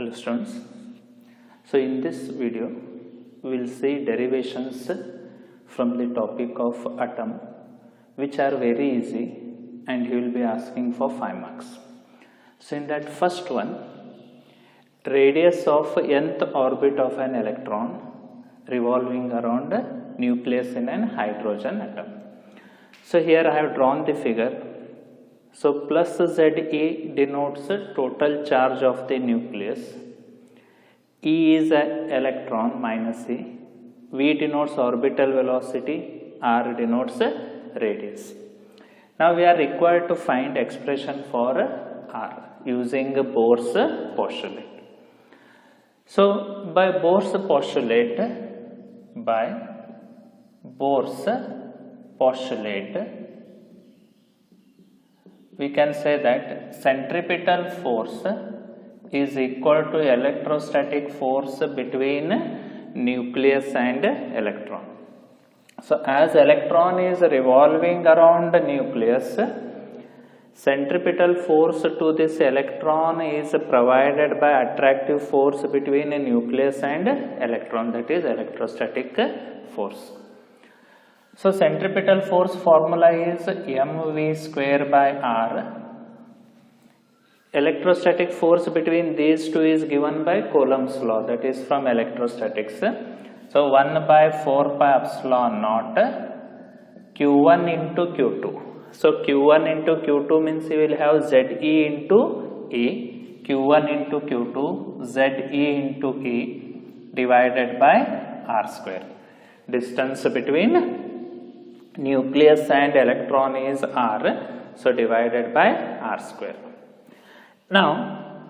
Hello students. So in this video we will see derivations from the topic of atom which are very easy and he will be asking for 5 marks. So in that first one, radius of nth orbit of an electron revolving around a nucleus in an hydrogen atom. So here I have drawn the figure. So plus Ze denotes total charge of the nucleus. E is an electron minus E. V denotes orbital velocity. R denotes radius. Now we are required to find expression for R using Bohr's postulate. So by Bohr's postulate, we can say that centripetal force is equal to electrostatic force between nucleus and electron. So as electron is revolving around the nucleus, centripetal force to this electron is provided by attractive force between a nucleus and electron, that is electrostatic force. So centripetal force formula is mv square by r. Electrostatic force between these two is given by Coulomb's law, that is from electrostatics. So 1 by 4 pi epsilon naught q1 into q2. So q1 into q2 means you will have Ze into E, q1 into q2, Ze into E divided by r square. Distance between nucleus and electron is r, so divided by r square. Now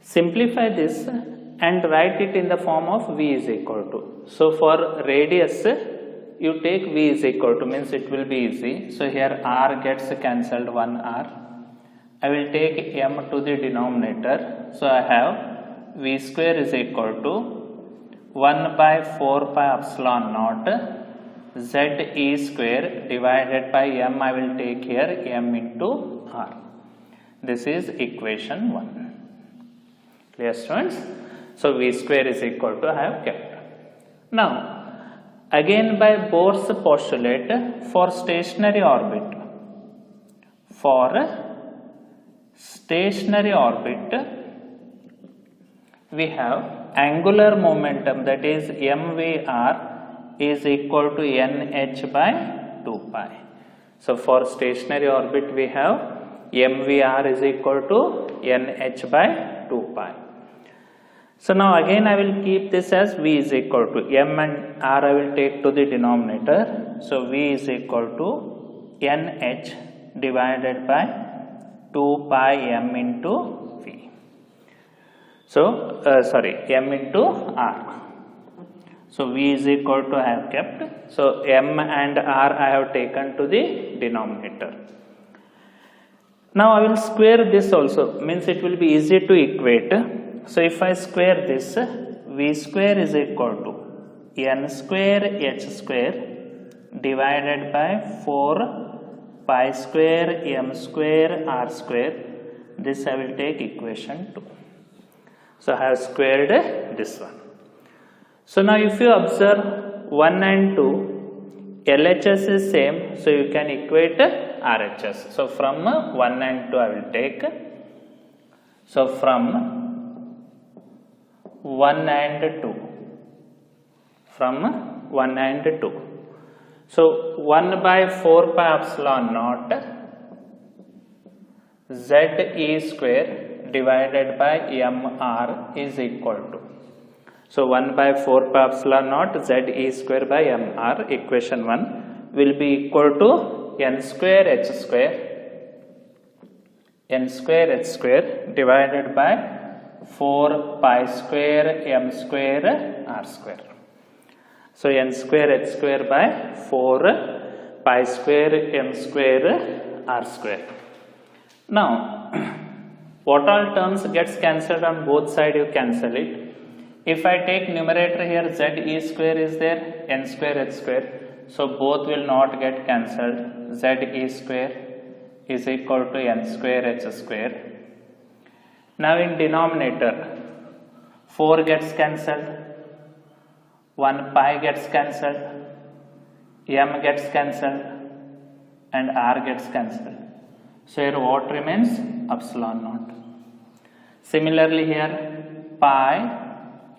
simplify this and write it in the form of V is equal to. So for radius you take V is equal to, means it will be easy. So here r gets cancelled, 1 r. I will take m to the denominator. So I have V square is equal to 1 by 4 pi epsilon naught Ze square divided by m. I will take here m into r. This is equation 1. Clear students? So V square is equal to, I have kept. Now again by Bohr's postulate for stationary orbit. For stationary orbit we have angular momentum, that is mvr is equal to nh by 2 pi. So for stationary orbit we have mvr is equal to nh by 2 pi. So now again I will keep this as V is equal to m and r, I will take to the denominator. So V is equal to nh divided by 2 pi m into V. So m into r. So V is equal to, I have kept. So m and r I have taken to the denominator. Now I will square this also, means it will be easy to equate. So if I square this, V square is equal to n square h square divided by 4 pi square m square r square. This I will take equation 2. So I have squared this one. So now if you observe 1 and 2, LHS is same, so you can equate RHS. So from 1 and 2 I will take. So from 1 and 2. From 1 and 2. So 1 by 4 pi epsilon naught Ze square divided by mr is equal to. So 1 by 4 pi epsilon naught Ze square by mr, equation 1, will be equal to n square h square divided by 4 pi square m square r square. So n square h square by 4 pi square m square r square. Now what all terms gets cancelled on both sides, you cancel it. If I take numerator here, Ze square is there, n square h square. So both will not get cancelled. Ze square is equal to n square h square. Now in denominator, 4 gets cancelled, 1 pi gets cancelled, m gets cancelled, and r gets cancelled. So here what remains? Epsilon naught. Similarly here pi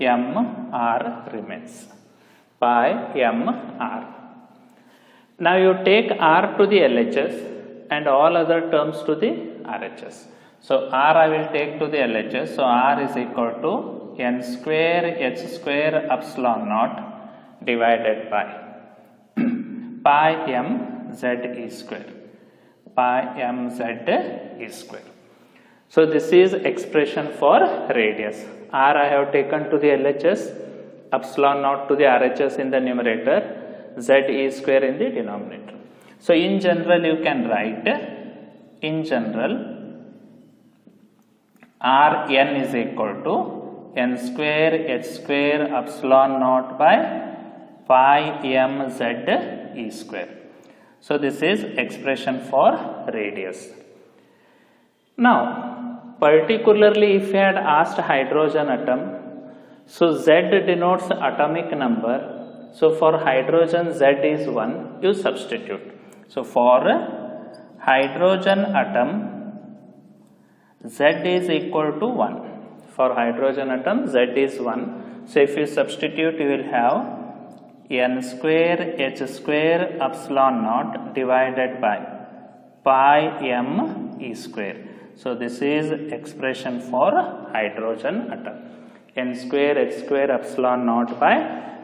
m r remains. Pi m r. Now you take r to the LHS and all other terms to the RHS. So r I will take to the LHS. So r is equal to n square h square epsilon naught divided by pi m z e square. Pi m z e square. So this is expression for radius. R I have taken to the LHS, epsilon naught to the RHS in the numerator, z e square in the denominator. So in general you can write, in general r n is equal to n square h square epsilon naught by pi m z e square. So this is expression for radius. Now particularly if you had asked hydrogen atom, so Z denotes atomic number. So for hydrogen Z is 1, you substitute. So for hydrogen atom Z is equal to 1. For hydrogen atom Z is 1. So if you substitute, you will have n square h square epsilon naught divided by pi m e square. So this is expression for hydrogen atom. N square h square epsilon naught by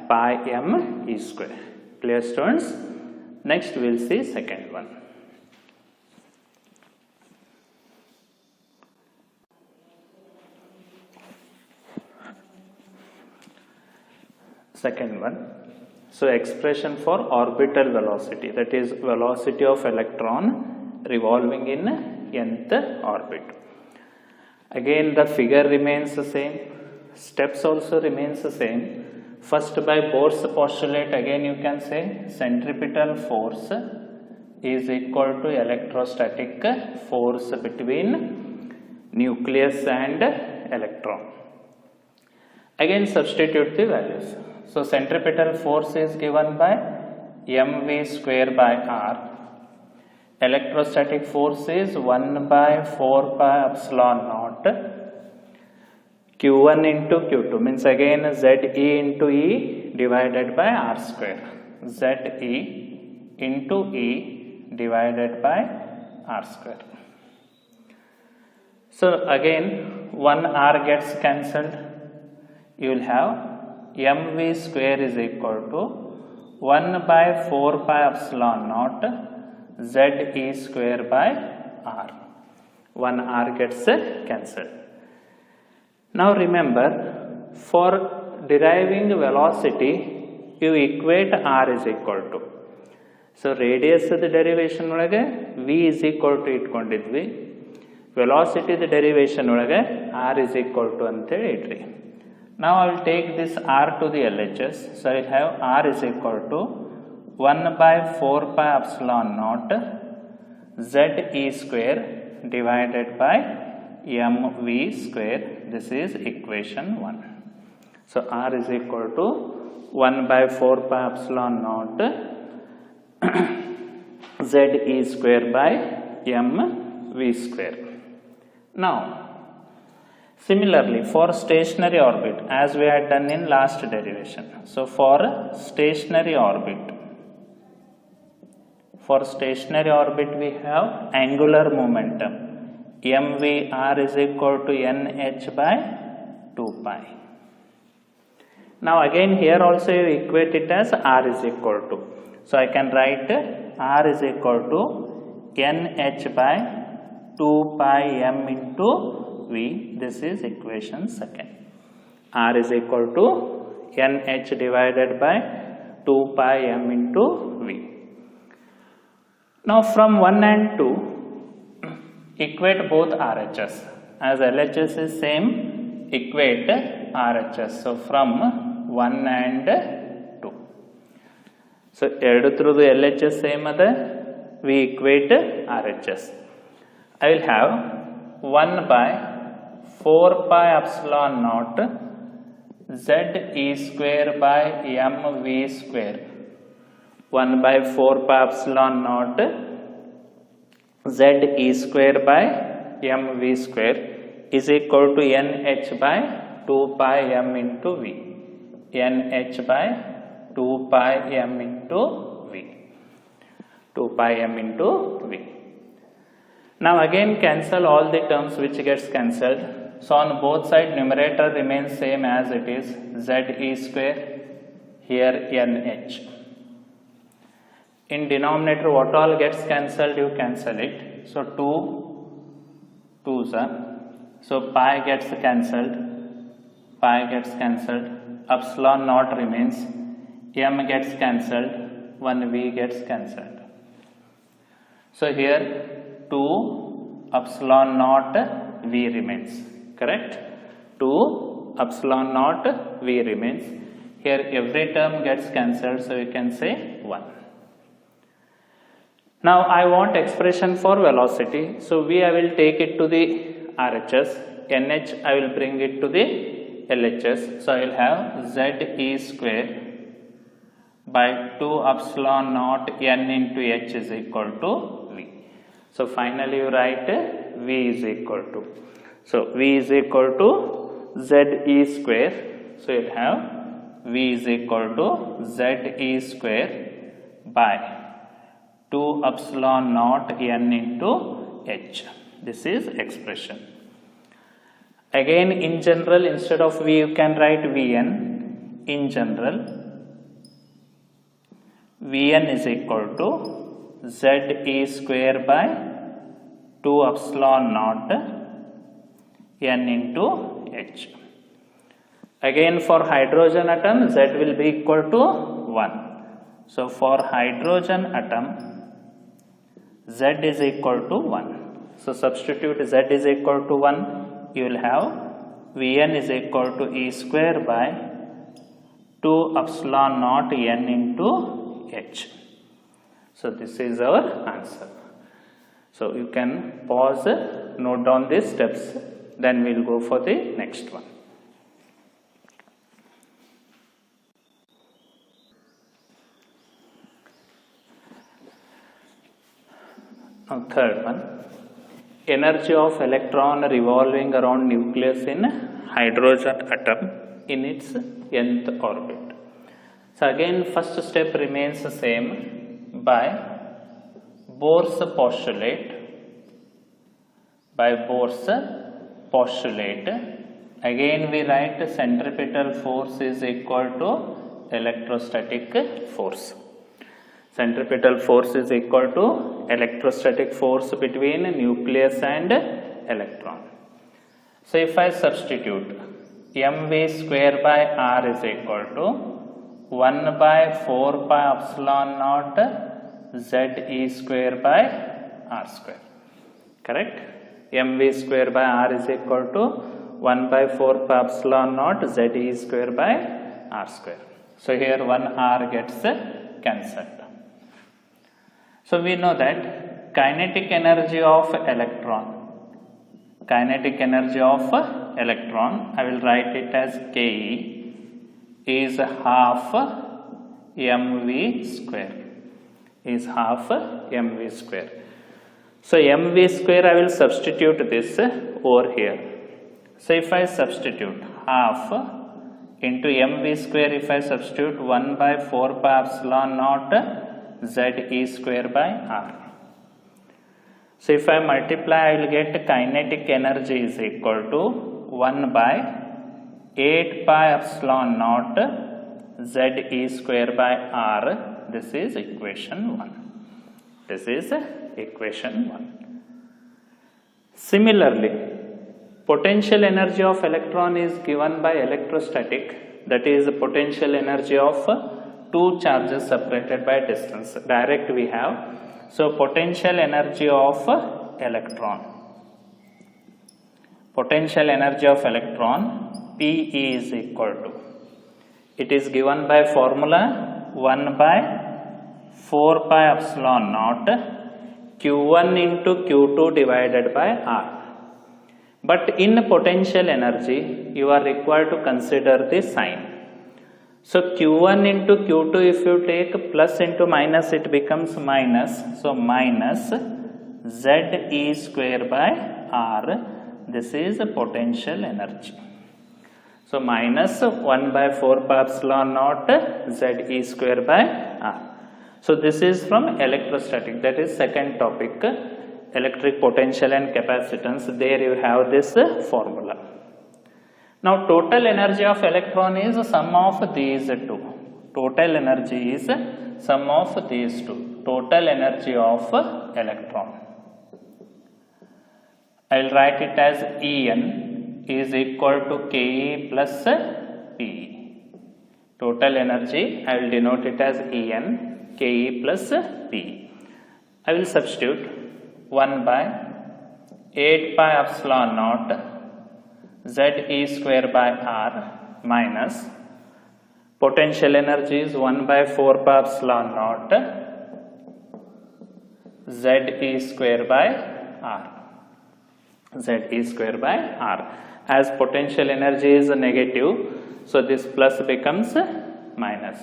pi m e square. Clear, students? Next we will see second one. Second one. So expression for orbital velocity, that is velocity of electron revolving in nth orbit. Again the figure remains the same, steps also remains the same. First by Bohr's postulate, again you can say centripetal force is equal to electrostatic force between nucleus and electron. Again substitute the values. So centripetal force is given by mv square by r. Electrostatic force is 1 by 4 pi epsilon naught q1 into q2, means again Ze into E divided by r square. Ze into E divided by r square. So again 1 r gets cancelled. You will have mv square is equal to 1 by 4 pi epsilon naught Ze square by r. 1 r gets cancelled. Now remember, for deriving velocity, you equate r is equal to. So radius the derivation ಒಳಗೆ v is equal to ಇಟ್ಕೊಂಡಿದ್ವಿ. Velocity the derivation ಒಳಗೆ r is equal to ಅಂತೇಳಿ ಇಟ್ರಿ. Now I will take this r to the LHS. So I will have r is equal to 1 by 4 pi epsilon naught Ze square divided by mv square. This is equation 1. So r is equal to 1 by 4 pi epsilon naught Ze square by mv square. Now similarly for stationary orbit, as we had done in last derivation. So for stationary orbit, we have angular momentum mvr is equal to nh by 2 pi. Now again here also you equate it as r is equal to. So I can write r is equal to nh by 2 pi m into v. This is equation second. R is equal to nh divided by 2 pi m into v. Now from 1 and 2, equate both RHS. As LHS is same, equate RHS. So from 1 and 2. So ಎರಡು through the LHS same ada, we equate RHS. I will have 1 by 4 pi epsilon naught Z E square by mv square 1 by 4 pi epsilon naught Z E square by mv square is equal to nh by 2 pi m into v. nh by 2 pi m into v. 2 pi m into v. Now again cancel all the terms which gets cancelled. So on both sides numerator remains same as it is, Z E square, here nh. In denominator what all gets cancelled, you cancel it. So 2 2s are, so pi gets cancelled, epsilon naught remains, m gets cancelled, 1v gets cancelled. So here 2 epsilon naught v remains, correct? 2 epsilon naught v remains. Here every term gets cancelled, so you can say 1. Now I want expression for velocity, so v I will take it to the RHS, nh I will bring it to the LHS, so I will have Z E square by 2 epsilon naught n into h is equal to v. So finally you write v is equal to, so v is equal to Z E square, so you will have v is equal to Z E square by 2 epsilon naught n into h. This is expression. Again in general, instead of v you can write vn. In general, vn is equal to Z E square by 2 epsilon naught n into h. Again for hydrogen atom, Z will be equal to 1. So for hydrogen atom, Z is equal to 1. So substitute Z is equal to 1, you will have Vn is equal to E square by 2 epsilon naught n into h. So this is our answer. So you can pause, note down these steps, then we will go for the next one. Now third one, energy of electron revolving around nucleus in hydrogen atom in its nth orbit. So again first step remains the same by Bohr's postulate. Again we write centripetal force is equal to electrostatic force. Centripetal force is equal to electrostatic force between nucleus and electron. So if I substitute mv square by r is equal to 1 by 4 pi epsilon naught Z E square by r square, correct? mv square by r is equal to 1 by 4 pi epsilon naught Z E square by r square. So here 1 r gets cancelled. So we know that kinetic energy of electron, I will write it as Ke is half mv square, So mv square I will substitute this over here. So if I substitute half into mv square, if I substitute 1 by 4 pi epsilon naught Z E square by r. So if I multiply, I will get kinetic energy is equal to 1 by 8 pi epsilon naught Z E square by r. This is equation 1. Similarly, potential energy of electron is given by electrostatic, that is the potential energy of two charges separated by distance. Direct we have. So potential energy of electron. Pe is equal to, it is given by formula 1 by 4 pi epsilon naught Q1 into Q2 divided by R. But in potential energy, you are required to consider the sign. So Q1 into Q2, if you take plus into minus, it becomes minus. So minus ZE square by R. This is a potential energy. So minus 1 by 4 pi epsilon naught ZE square by R. So this is from electrostatic, that is second topic, electric potential and capacitance. There you have this formula. Now total energy of electron is sum of these two. Total energy is sum of these two. Total energy of electron, I will write it as En is equal to Ke plus Pe. Total energy, I will denote it as En, Ke plus Pe. I will substitute 1 by 8 pi epsilon naught ZE square by R minus potential energy is 1 by 4 pi epsilon naught ZE square by R. ZE square by R. As potential energy is negative, so this plus becomes minus.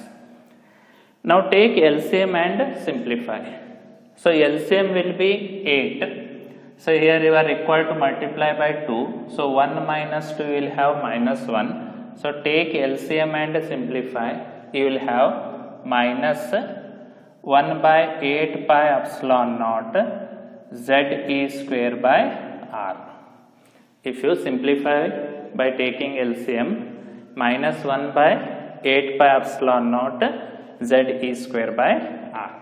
Now take LCM and simplify. So LCM will be 8. So here you are required to multiply by 2. So 1 minus 2 will have minus 1. So take LCM and simplify. You will have minus 1 by 8 pi epsilon naught ZE square by R. If you simplify by taking LCM, minus 1 by 8 pi epsilon naught ZE square by R.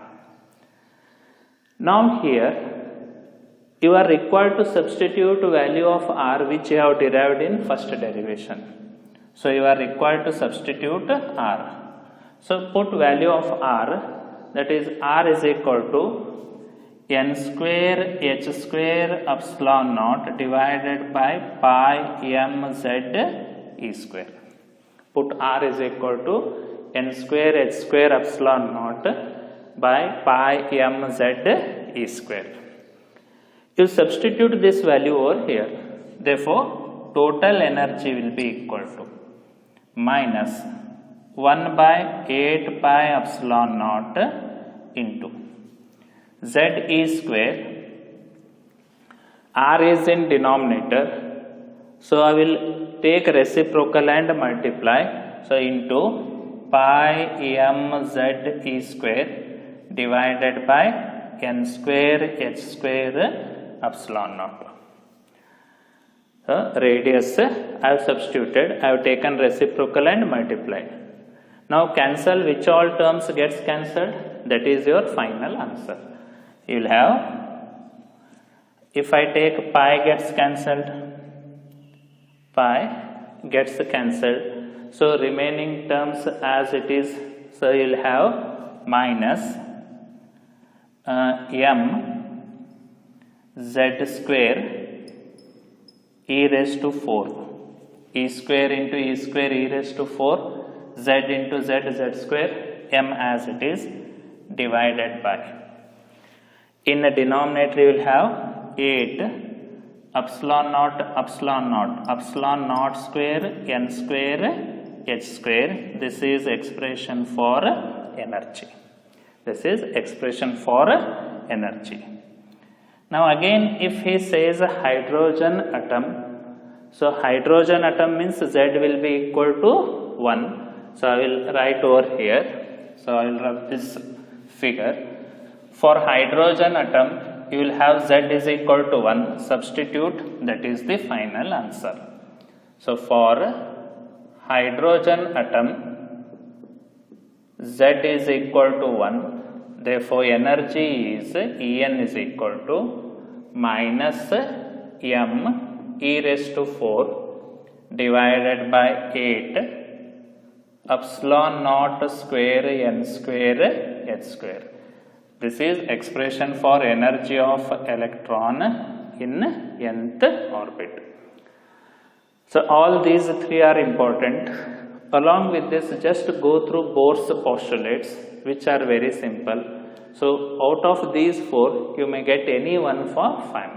Now here you are required to substitute value of R which you have derived in first derivation. So you are required to substitute R. So put value of R, that is R is equal to n square h square epsilon naught divided by pi m z e square. Put R is equal to n square h square epsilon naught by pi m z e square. You substitute this value over here. Therefore, total energy will be equal to minus 1 by 8 pi epsilon naught into ZE square. R is in denominator, so I will take reciprocal and multiply. So into pi m z e square divided by n square h square epsilon naught. Radius I have substituted, I have taken reciprocal and multiplied. Now cancel, which all terms gets cancelled, that is your final answer. You will have, if I take pi gets cancelled, pi gets cancelled, so remaining terms as it is, so you will have minus m z square e raised to 4, e square into e square e raised to 4, z into z square, m as it is, divided by, in the denominator you will have 8 epsilon naught square n square h square. This is expression for energy. This is expression for energy. Now again, if he says a hydrogen atom, so hydrogen atom means Z will be equal to 1. So I will write over here. So I will rub this figure. For hydrogen atom, you will have Z is equal to 1. Substitute, that is the final answer. So for hydrogen atom, Z is equal to 1. Therefore, energy is En is equal to minus m e raised to 4 divided by 8 epsilon naught square n square h square. This is expression for energy of electron in nth orbit. So all these three are important. Along with this, just go through Bohr's postulates, which are very simple. So out of these four, you may get any one for 5 marks.